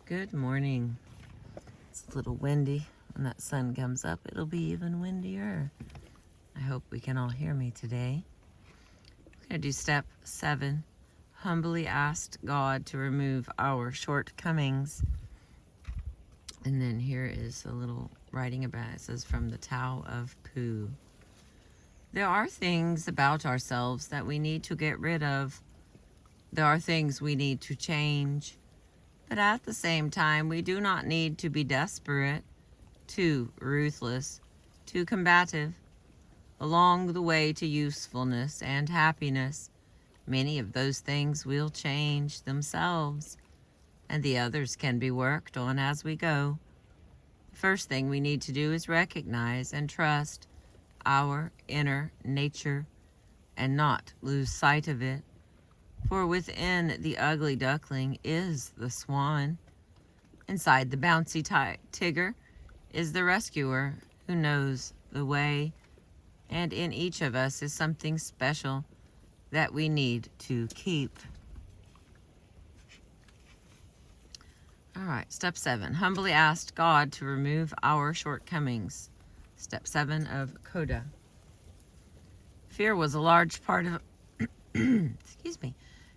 Good morning. It's a little windy. When that sun comes up, it'll be even windier. I hope we can all hear me today. I'm going to do step 7. Humbly asked God to remove our shortcomings. And then here is a little writing about it. It says, from the Tao of Pooh. There are things about ourselves that we need to get rid of. There are things we need to change. But at the same time, we do not need to be desperate, too ruthless, too combative. Along the way to usefulness and happiness, many of those things will change themselves, and the others can be worked on as we go. The first thing we need to do is recognize and trust our inner nature and not lose sight of it. For within the ugly duckling is the swan. Inside the bouncy tigger is the rescuer who knows the way. And in each of us is something special that we need to keep. All right, step 7. Humbly asked God to remove our shortcomings. Step 7 of Coda. Fear was a large part of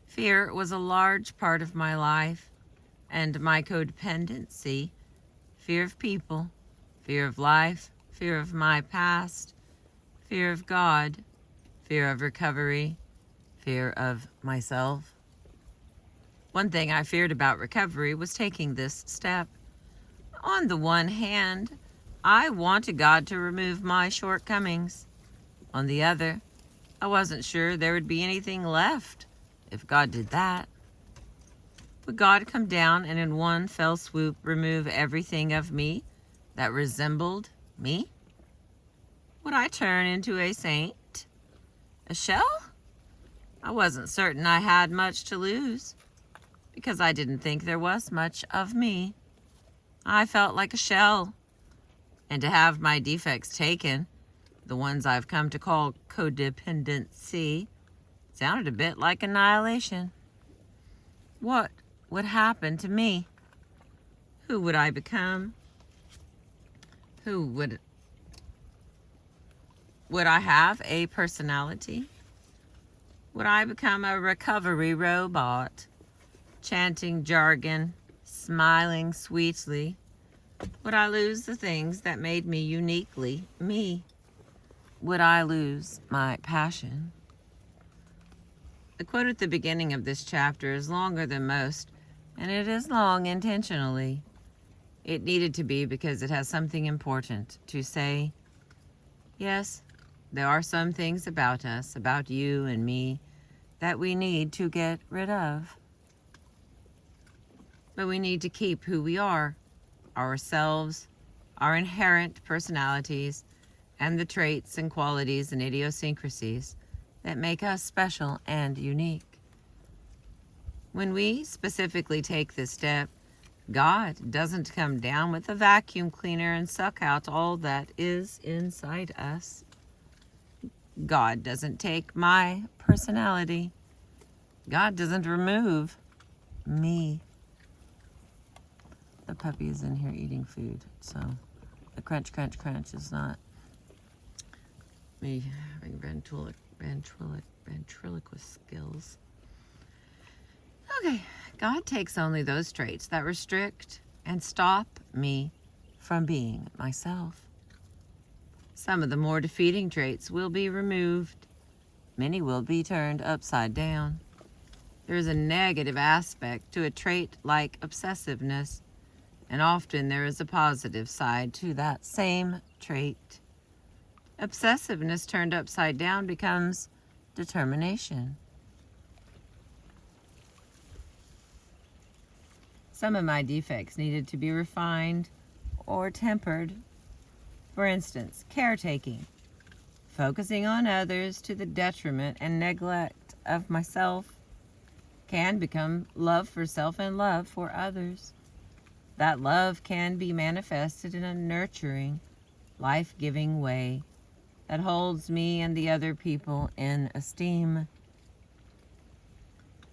Fear was a large part of my life and my codependency. Fear of people, fear of life, fear of my past, fear of God, fear of recovery, fear of myself. One thing I feared about recovery was taking this step. On the one hand, I wanted God to remove my shortcomings. On the other, I wasn't sure there would be anything left if God did that. Would God come down and in one fell swoop remove everything of me that resembled me? Would I turn into a saint? A shell? I wasn't certain I had much to lose, because I didn't think there was much of me. I felt like a shell, and to have my defects taken, the ones I've come to call codependency, sounded a bit like annihilation. What would happen to me? Who would I become? Would I have a personality? Would I become a recovery robot, chanting jargon, smiling sweetly? Would I lose the things that made me uniquely me? Would I lose my passion? The quote at the beginning of this chapter is longer than most, and it is long intentionally. It needed to be because it has something important to say. Yes, there are some things about us, about you and me, that we need to get rid of. But we need to keep who we are, ourselves, our inherent personalities, and the traits and qualities and idiosyncrasies that make us special and unique. When we specifically take this step, God doesn't come down with a vacuum cleaner and suck out all that is inside us. God doesn't take my personality. God doesn't remove me. The puppy is in here eating food, so the crunch, crunch, crunch is not me having ventriloquist skills. Okay, God takes only those traits that restrict and stop me from being myself. Some of the more defeating traits will be removed. Many will be turned upside down. There is a negative aspect to a trait like obsessiveness, and often there is a positive side to that same trait. Obsessiveness turned upside down becomes determination. Some of my defects needed to be refined or tempered. For instance, caretaking, focusing on others to the detriment and neglect of myself, can become love for self and love for others. That love can be manifested in a nurturing, life-giving way that holds me and the other people in esteem.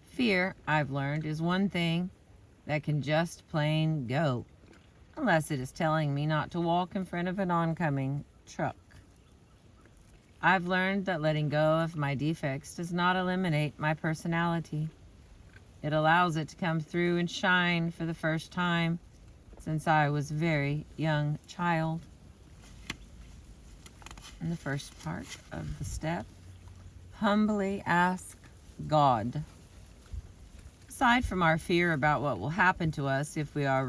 Fear, I've learned, is one thing, that can just plain go, unless it is telling me not to walk in front of an oncoming truck. I've learned that letting go of my defects does not eliminate my personality. It allows it to come through and shine for the first time since I was a very young child. In the first part of the step, humbly ask God. Aside from our fear about what will happen to us if we are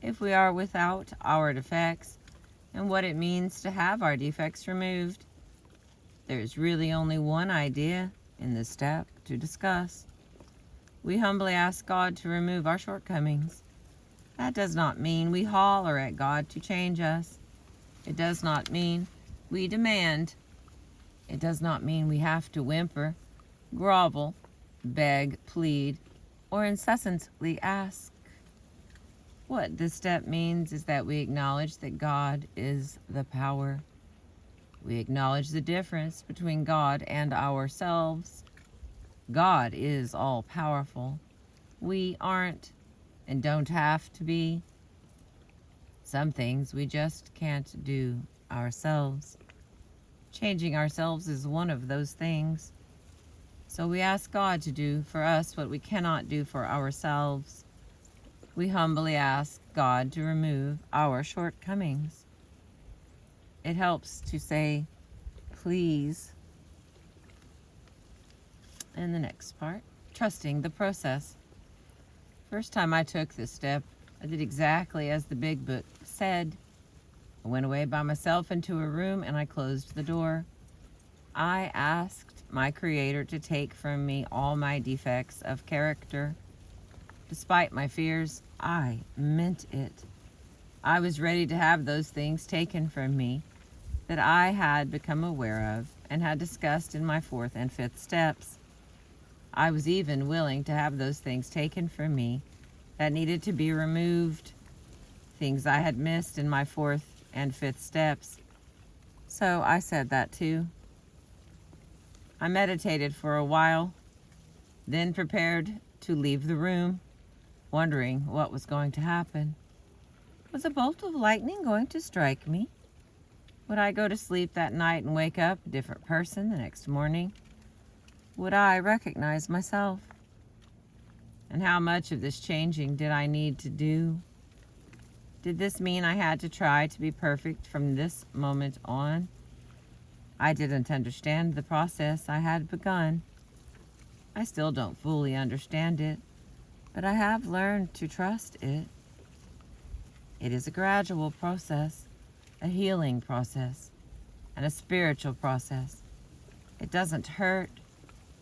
if we are without our defects and what it means to have our defects removed, there's really only one idea in this step to discuss. We humbly ask God to remove our shortcomings. That does not mean we holler at God to change us. It does not mean we demand. It does not mean we have to whimper, grovel, beg, plead, or incessantly ask. What this step means is that we acknowledge that God is the power. We acknowledge the difference between God and ourselves. God is all-powerful. We aren't and don't have to be. Some things we just can't do ourselves. Changing ourselves is one of those things. So we ask God to do for us what we cannot do for ourselves. We humbly ask God to remove our shortcomings. It helps to say, please. In the next part, trusting the process. First time I took this step, I did exactly as the big book said. I went away by myself into a room and I closed the door. I asked my Creator to take from me all my defects of character. Despite my fears, I meant it. I was ready to have those things taken from me that I had become aware of and had discussed in my 4th and 5th steps. I was even willing to have those things taken from me that needed to be removed, things I had missed in my 4th and 5th steps. So I said that too. I meditated for a while, then prepared to leave the room, wondering what was going to happen. Was a bolt of lightning going to strike me? Would I go to sleep that night and wake up a different person the next morning? Would I recognize myself? And how much of this changing did I need to do? Did this mean I had to try to be perfect from this moment on? I didn't understand the process I had begun. I still don't fully understand it, but I have learned to trust it. It is a gradual process, a healing process, and a spiritual process. It doesn't hurt,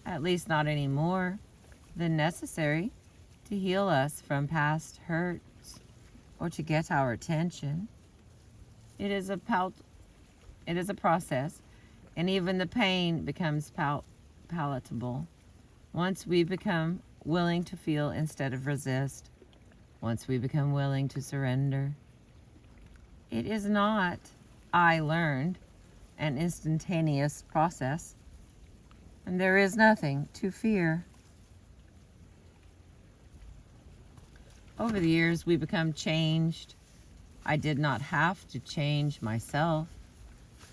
at least not any more than necessary to heal us from past hurts or to get our attention. It is a process, and even the pain becomes palatable once we become willing to feel instead of resist, once we become willing to surrender. It is not, I learned, an instantaneous process, and there is nothing to fear. Over the years, we become changed. I did not have to change myself.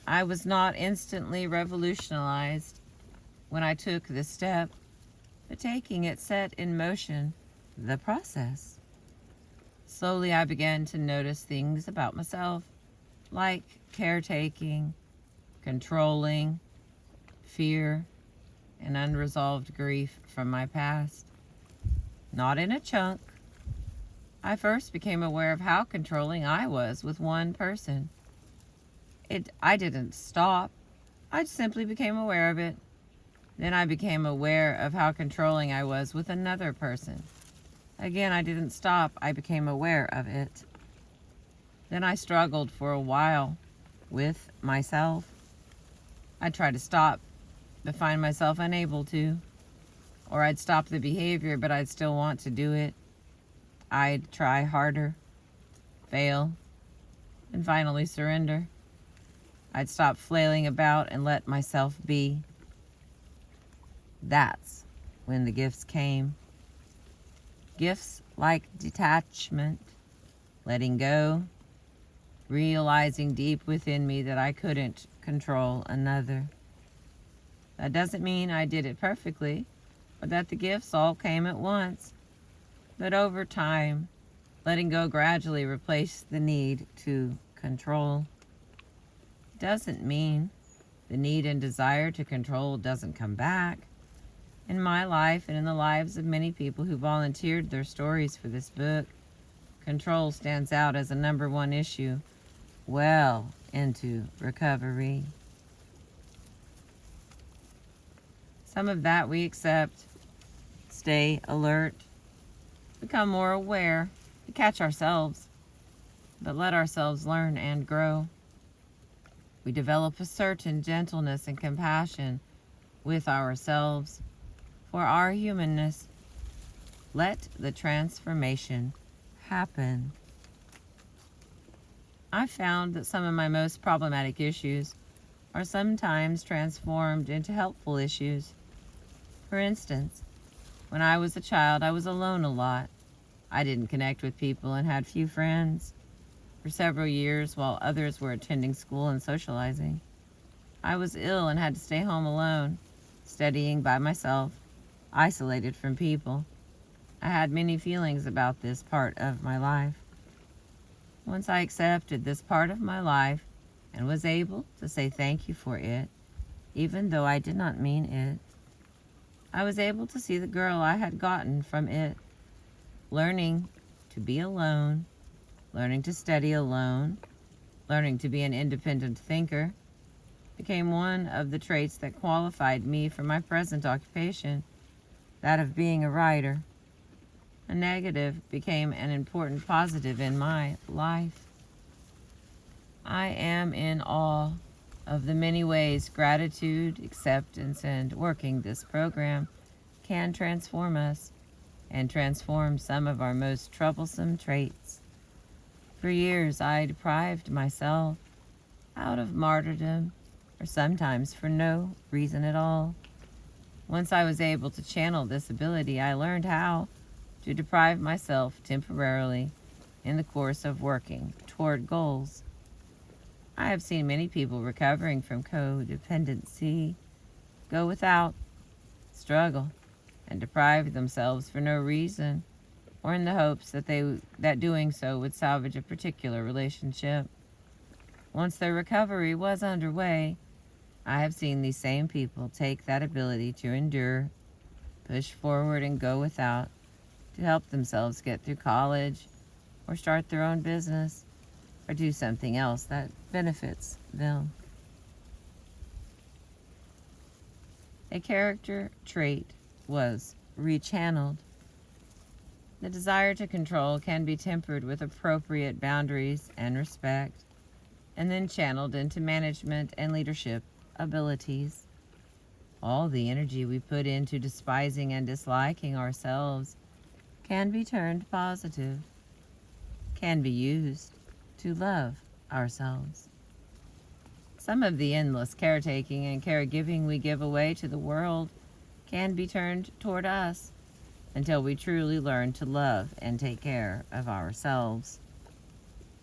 I was not instantly revolutionized when I took this step, but taking it set in motion the process. Slowly, I began to notice things about myself, like caretaking, controlling, fear, and unresolved grief from my past. Not in a chunk. I first became aware of how controlling I was with one person. I didn't stop. I simply became aware of it. Then I became aware of how controlling I was with another person. Again, I didn't stop. I became aware of it. Then I struggled for a while with myself. I'd try to stop, but find myself unable to. Or I'd stop the behavior, but I'd still want to do it. I'd try harder, fail, and finally surrender. I'd stop flailing about and let myself be. That's when the gifts came. Gifts like detachment, letting go, realizing deep within me that I couldn't control another. That doesn't mean I did it perfectly, or that the gifts all came at once. But over time, letting go gradually replaced the need to control. It doesn't mean the need and desire to control doesn't come back. In my life and in the lives of many people who volunteered their stories for this book, control stands out as a number one issue well into recovery. Some of that we accept, stay alert, become more aware, to catch ourselves, but let ourselves learn and grow. We develop a certain gentleness and compassion with ourselves for our humanness. Let the transformation happen. I found that some of my most problematic issues are sometimes transformed into helpful issues. For instance, when I was a child, I was alone a lot. I didn't connect with people and had few friends. For several years, while others were attending school and socializing, I was ill and had to stay home alone, studying by myself, isolated from people. I had many feelings about this part of my life. Once I accepted this part of my life and was able to say thank you for it, even though I did not mean it, I was able to see the girl I had gotten from it. Learning to be alone, learning to study alone, learning to be an independent thinker became one of the traits that qualified me for my present occupation, that of being a writer. A negative became an important positive in my life. I am in awe of the many ways gratitude, acceptance, and working this program can transform us and transform some of our most troublesome traits. For years, I deprived myself out of martyrdom, or sometimes for no reason at all. Once I was able to channel this ability, I learned how to deprive myself temporarily in the course of working toward goals. I have seen many people recovering from codependency go without, struggle, and deprive themselves for no reason, or in the hopes that doing so would salvage a particular relationship. Once their recovery was underway, I have seen these same people take that ability to endure, push forward, and go without to help themselves get through college, or start their own business, or do something else that benefits them. A character trait was rechanneled. The desire to control can be tempered with appropriate boundaries and respect, and then channeled into management and leadership abilities. All the energy we put into despising and disliking ourselves can be turned positive, can be used to love ourselves. Some of the endless caretaking and caregiving we give away to the world can be turned toward us until we truly learn to love and take care of ourselves.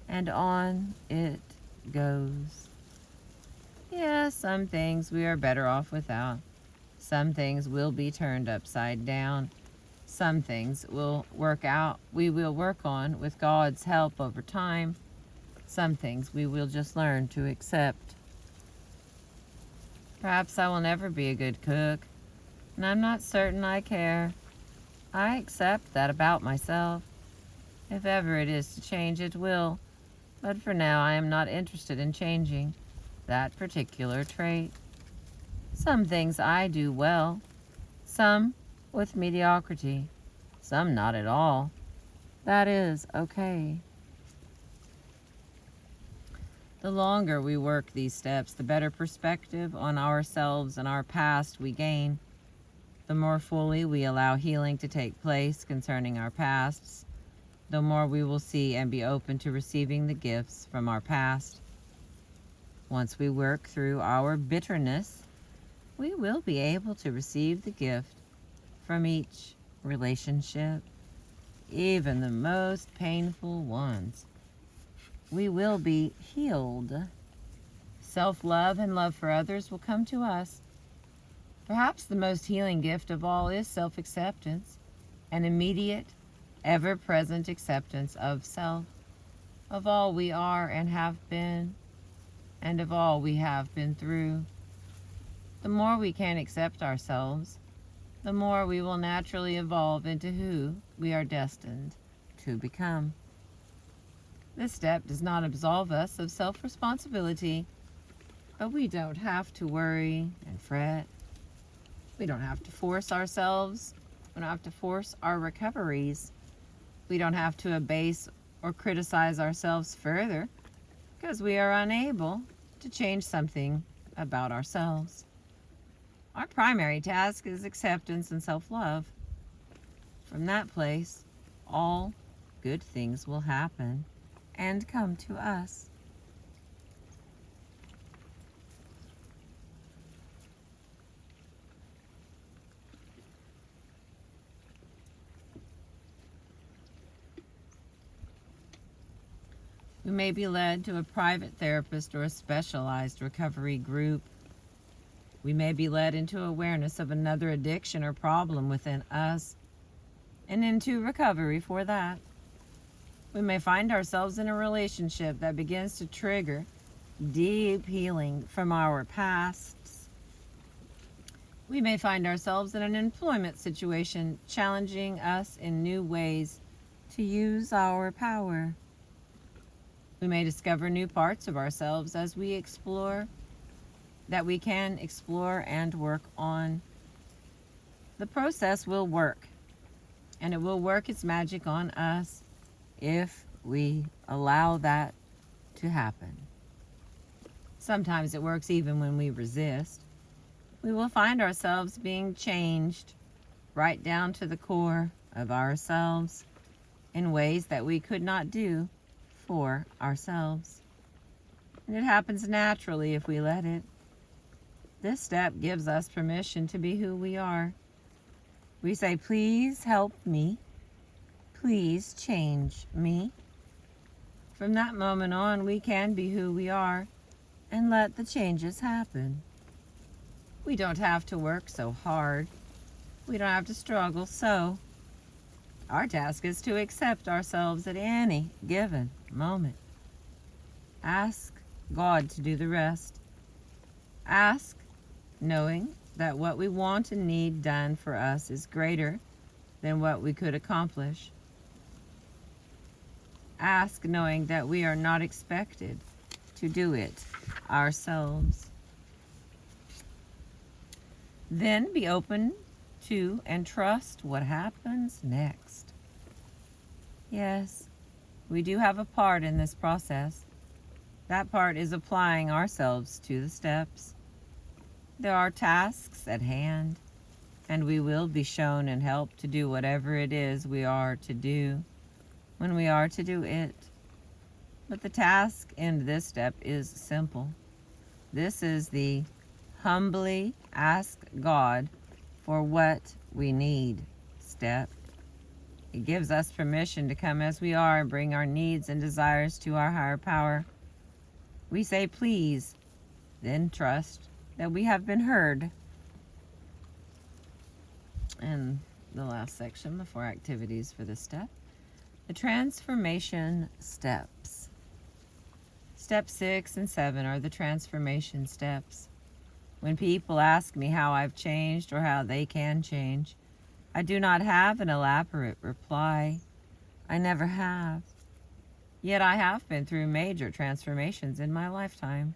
And on it goes. Yes, some things we are better off without. Some things will be turned upside down. Some things we will work on with God's help over time. Some things we will just learn to accept. Perhaps I will never be a good cook, and I'm not certain I care. I accept that about myself. If ever it is to change, it will, but for now I am not interested in changing that particular trait. Some things I do well, some with mediocrity, some not at all. That is okay. The longer we work these steps, the better perspective on ourselves and our past we gain. The more fully we allow healing to take place concerning our pasts, the more we will see and be open to receiving the gifts from our past. Once we work through our bitterness, we will be able to receive the gift from each relationship. even the most painful ones. We will be healed. Self-love and love for others will come to us. Perhaps the most healing gift of all is self-acceptance, an immediate, ever-present acceptance of self, of all we are and have been, and of all we have been through. The more we can accept ourselves, the more we will naturally evolve into who we are destined to become. This step does not absolve us of self-responsibility, but we don't have to worry and fret. We don't have to force ourselves. We don't have to force our recoveries. We don't have to abase or criticize ourselves further because we are unable to change something about ourselves. Our primary task is acceptance and self-love. From that place, all good things will happen and come to us. We may be led to a private therapist or a specialized recovery group. We may be led into awareness of another addiction or problem within us and into recovery for that. We may find ourselves in a relationship that begins to trigger deep healing from our pasts. We may find ourselves in an employment situation challenging us in new ways to use our power. We may discover new parts of ourselves as we explore that we can explore and work on. The process will work, and it will work its magic on us if we allow that to happen. Sometimes it works even when we resist. We will find ourselves being changed right down to the core of ourselves in ways that we could not do for ourselves. And it happens naturally if we let it. This step gives us permission to be who we are. We say, please help me. Please change me. From that moment on, we can be who we are and let the changes happen. We don't have to work so hard. We don't have to struggle so. Our task is to accept ourselves at any given moment. Ask God to do the rest. Ask knowing that what we want and need done for us is greater than what we could accomplish. Ask knowing that we are not expected to do it ourselves. Then be open to and trust what happens next. Yes, we do have a part in this process. That part is applying ourselves to the steps. There are tasks at hand, and we will be shown and helped to do whatever it is we are to do when we are to do it. But the task in this step is simple. This is the humbly ask God for what we need step. It gives us permission to come as we are and bring our needs and desires to our higher power. We say please, then trust that we have been heard. And the last section, the 4 activities for this step. The transformation steps. Step 6 and 7 are the transformation steps. When people ask me how I've changed or how they can change, I do not have an elaborate reply. I never have. Yet I have been through major transformations in my lifetime.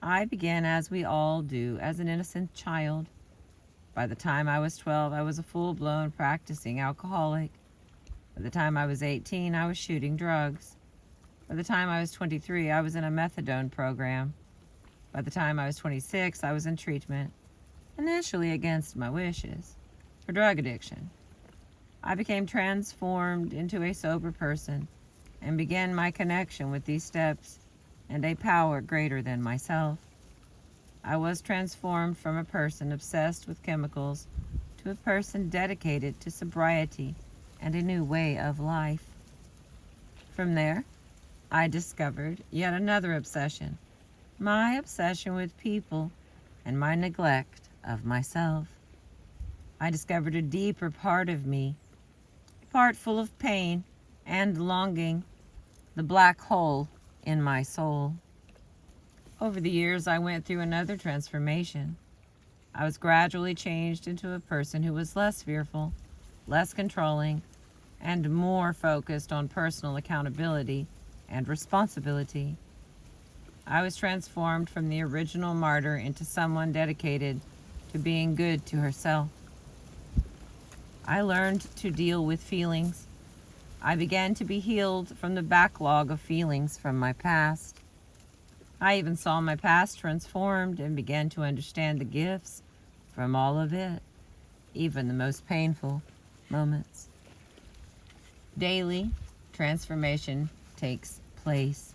I began, as we all do, as an innocent child. By the time I was 12, I was a full-blown practicing alcoholic. By the time I was 18, I was shooting drugs. By the time I was 23, I was in a methadone program. By the time I was 26, I was in treatment, initially against my wishes, for drug addiction. I became transformed into a sober person and began my connection with these steps and a power greater than myself. I was transformed from a person obsessed with chemicals to a person dedicated to sobriety and a new way of life. From there, I discovered yet another obsession, my obsession with people and my neglect of myself. I discovered a deeper part of me, a part full of pain and longing, the black hole in my soul. Over the years, I went through another transformation. I was gradually changed into a person who was less fearful, less controlling, and more focused on personal accountability and responsibility. I was transformed from the original martyr into someone dedicated to being good to herself. I learned to deal with feelings. I began to be healed from the backlog of feelings from my past. I even saw my past transformed and began to understand the gifts from all of it, even the most painful moments. Daily transformation takes place,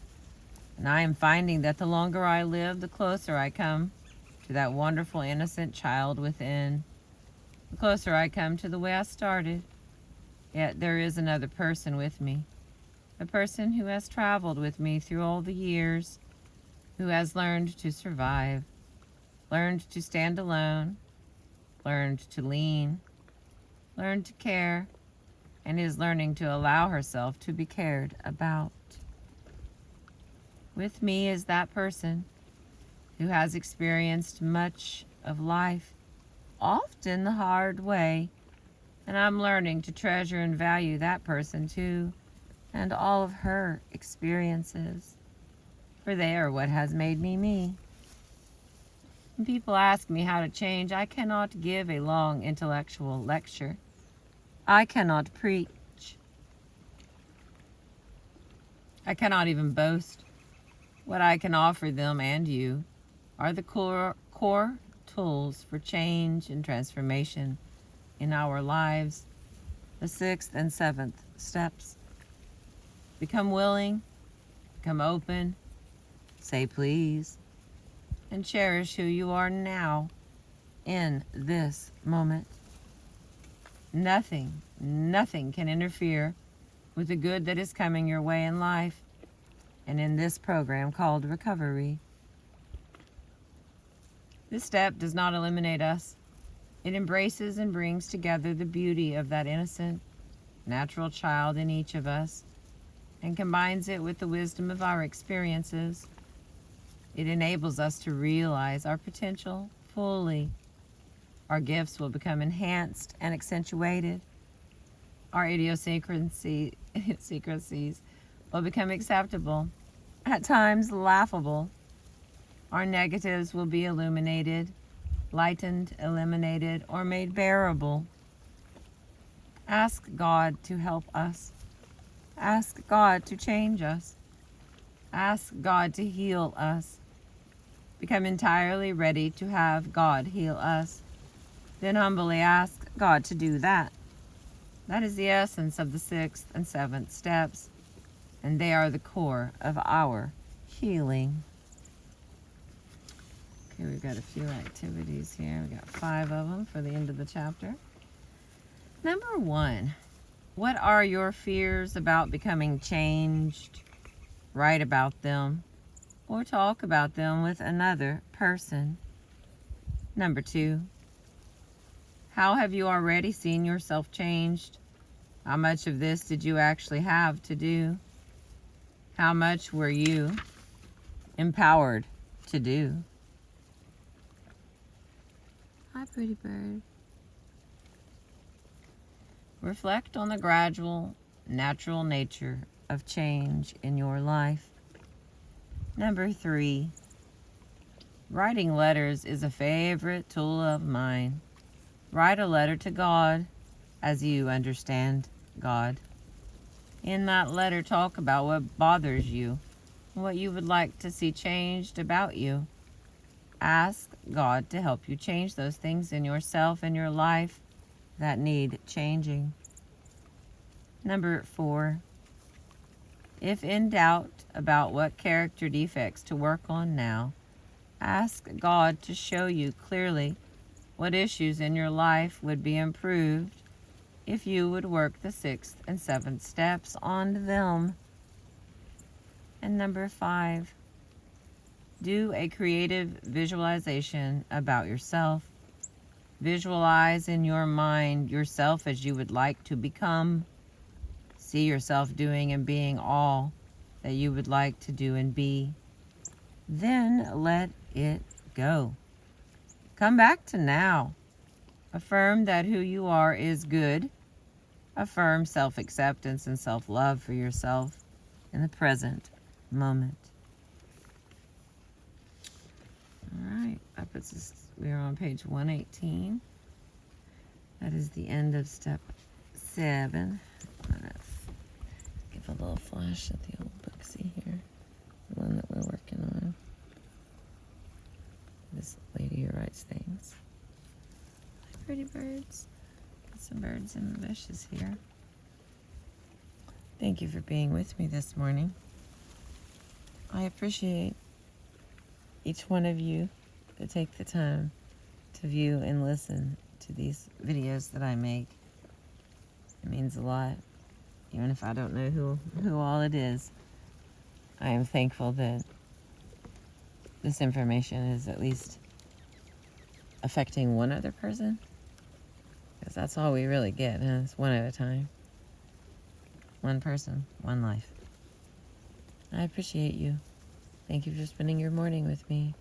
and I am finding that the longer I live, the closer I come to that wonderful, innocent child within, the closer I come to the way I started. Yet there is another person with me, a person who has traveled with me through all the years, who has learned to survive, learned to stand alone, learned to lean, learned to care, and is learning to allow herself to be cared about. With me is that person who has experienced much of life, often the hard way, and I'm learning to treasure and value that person too, and all of her experiences, for they are what has made me me. When people ask me how to change, I cannot give a long intellectual lecture. I cannot preach. I cannot even boast. What I can offer them and you are the core tools for change and transformation in our lives, the 6th and 7th steps. Become willing, become open, say please, and cherish who you are now in this moment. Nothing can interfere with the good that is coming your way in life and in this program called Recovery. This step does not eliminate us. It embraces and brings together the beauty of that innocent, natural child in each of us and combines it with the wisdom of our experiences. It enables us to realize our potential fully. Our gifts will become enhanced and accentuated. Our idiosyncrasies will become acceptable, at times laughable. Our negatives will be illuminated, lightened, eliminated, or made bearable. Ask God to help us. Ask God to change us. Ask God to heal us. Become entirely ready to have God heal us. Then humbly ask God to do that. That is the essence of the 6th and 7th steps, and they are the core of our healing. Okay, we've got a few activities here. We've got 5 of them for the end of the chapter. Number 1, what are your fears about becoming changed? Write about them or talk about them with another person. Number 2, how have you already seen yourself changed? How much of this did you actually have to do? How much were you empowered to do? Hi, pretty bird. Reflect on the gradual, natural nature of change in your life. Number 3, writing letters is a favorite tool of mine. Write a letter to God as you understand God. In that letter, talk about what bothers you, what you would like to see changed about you. Ask God to help you change those things in yourself and your life that need changing. Number 4, if in doubt about what character defects to work on now, ask God to show you clearly what issues in your life would be improved if you would work the 6th and 7th steps on them. And number 5, do a creative visualization about yourself. Visualize in your mind yourself as you would like to become. See yourself doing and being all that you would like to do and be. Then let it go. Come back to now. Affirm that who you are is good. Affirm self-acceptance and self-love for yourself in the present moment. All right, that puts us, we are on page 118. That is the end of step 7. Let's give a little flash at the old booksy here, the one that we're working on. This lady who writes things. Hi, pretty birds. Got some birds in the bushes here. Thank you for being with me this morning. I appreciate each one of you that take the time to view and listen to these videos that I make. It means a lot, even if I don't know who all it is. I am thankful that this information is at least affecting one other person, because that's all we really get, huh? It's one at a time. One person, one life. I appreciate you. Thank you for spending your morning with me.